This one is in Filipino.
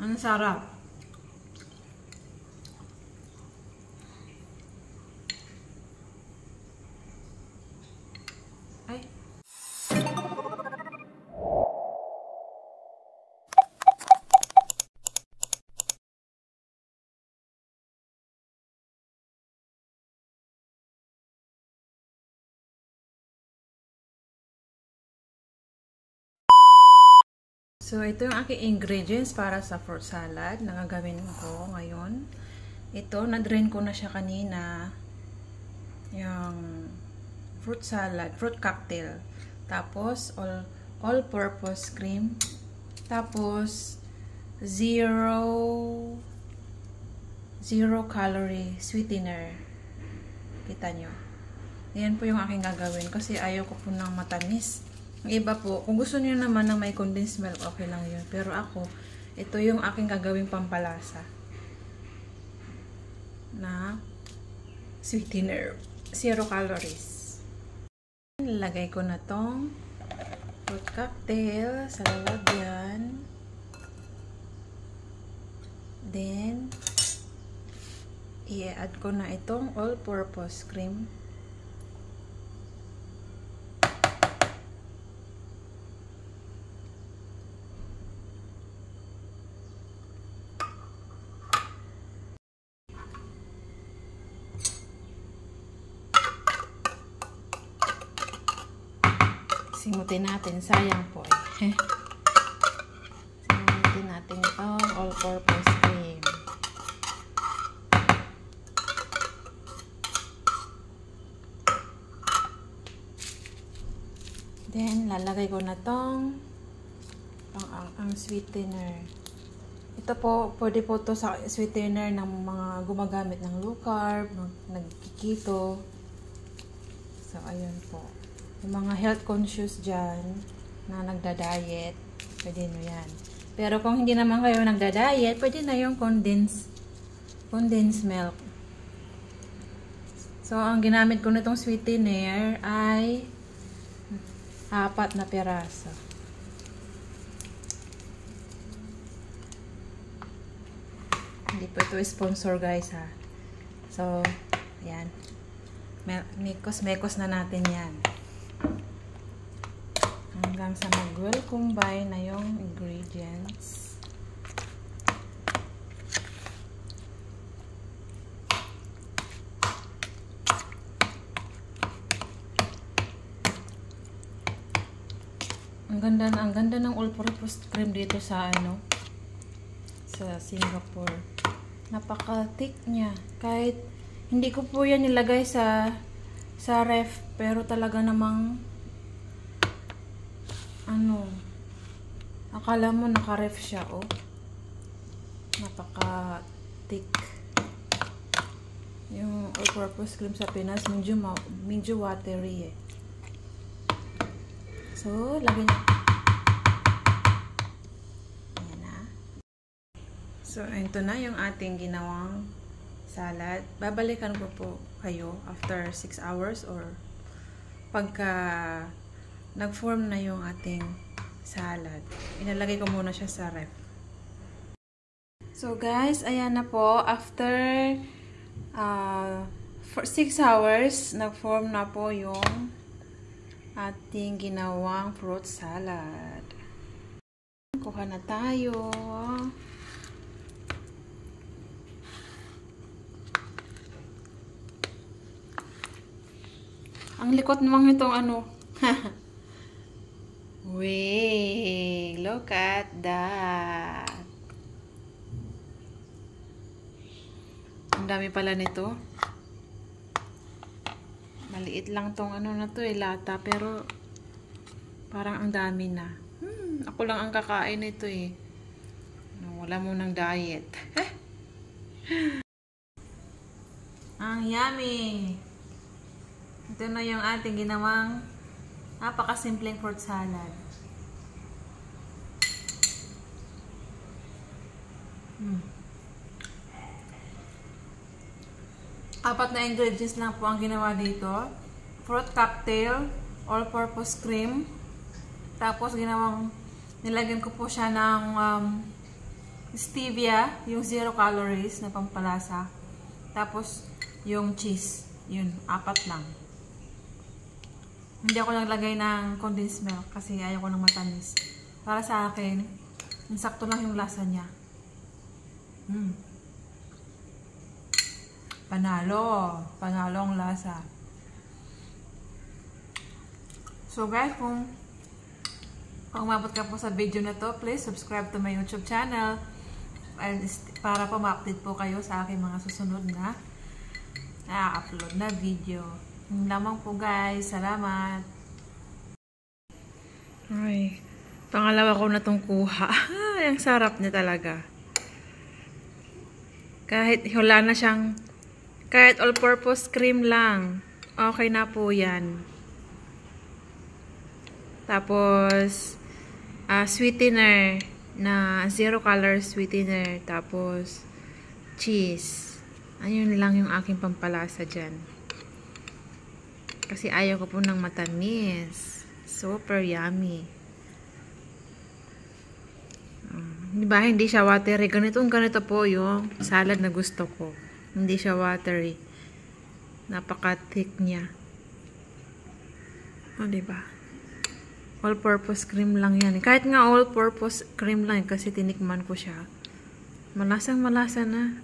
Ang sarap. Ay. So, ito yung aking ingredients para sa fruit salad na gagawin ko ngayon. Ito, na-drain ko na siya kanina. Yung fruit salad, fruit cocktail. Tapos, all-purpose cream. Tapos, zero calorie sweetener. Kita nyo. Yan po yung aking gagawin kasi ayaw ko po ng matamis. Ang iba po, kung gusto niyo naman ng may condensed milk, okay lang yun. Pero ako, ito yung aking gagawing pampalasa na sweetener. 0 calories. Nilagay ko na tong fruit cocktail sa lalagyan. Then, i-add ko na itong all-purpose cream. Simutin natin. Sayang po eh. Simutin natin itong all-purpose cream. Then, lalagay ko na tong ang sweetener. Ito po, pwede po to sa sweetener ng mga gumagamit ng low carb, nagkikito. So, ayun po. Yung mga health conscious dyan na nagda-diet, pwede nyo yan. Pero kung hindi naman kayo nagda-diet, pwede na yung condensed milk. So, ang ginamit ko nitong sweetener ay 4 na piraso. Hindi po ito sponsor guys ha. So, ayan. Mekos na natin yan. Hanggang sa mag-well combine na yung ingredients. Ang ganda ng all-purpose cream dito sa sa Singapore. Napaka-thick niya. Kahit hindi ko po yan nilagay sa ref, pero talaga namang akala mo naka-ref siya, oh. Napaka-thick. Yung all-purpose cream sa Pinas, medyo watery eh. So, lagyan niyo. Ayan na. So, ito na yung ating ginawang salad. Babalikan ko po kayo after 6 hours or pagka nag-form na yung ating salad. Inalagay ko muna siya sa ref. So guys, ayan na po. After 6 hours, nag-form na po yung ating ginawang fruit salad. Kuha na tayo. Ang likot naman itong Wait, look at that. Ang dami pala nito. Maliit lang tong na to lata, pero parang ang dami na. Ako lang ang kakain nito eh. Wala mo ng diet. Ang yummy. Ito na yung ating ginawang napakasimpleng fruit salad. Apat na ingredients lang po ang ginawa dito. Fruit cocktail, all-purpose cream, tapos ginawang Nilagyan ko po siya ng stevia, yung 0 calories na pampalasa. Tapos, yung cheese. Yun, 4 lang. Hindi ako naglagay ng condensed milk kasi ayaw ko ng matamis. Para sa akin, sakto lang yung lasa niya. Panalo. Panalo ang lasa. So guys, kung umabot ka po sa video na to, please subscribe to my YouTube channel and para po ma-update po kayo sa aking mga susunod na upload na video. Yun lamang po guys. Salamat. Ay, pangalawa ko na tong kuha. Ang sarap niya talaga. Kahit wala na siyang, kahit all-purpose cream lang, okay na po yan. Tapos, sweetener na 0 calories sweetener. Tapos, cheese. Ayun lang yung aking pampalasa dyan. Kasi ayaw ko po ng matamis. Super yummy. Diba, hindi siya watery. Ganito po yung salad na gusto ko. Hindi siya watery. Napaka-thick niya. O, diba? All-purpose cream lang yan. Kahit nga all-purpose cream lang kasi tinikman ko siya. Malasang malasa na.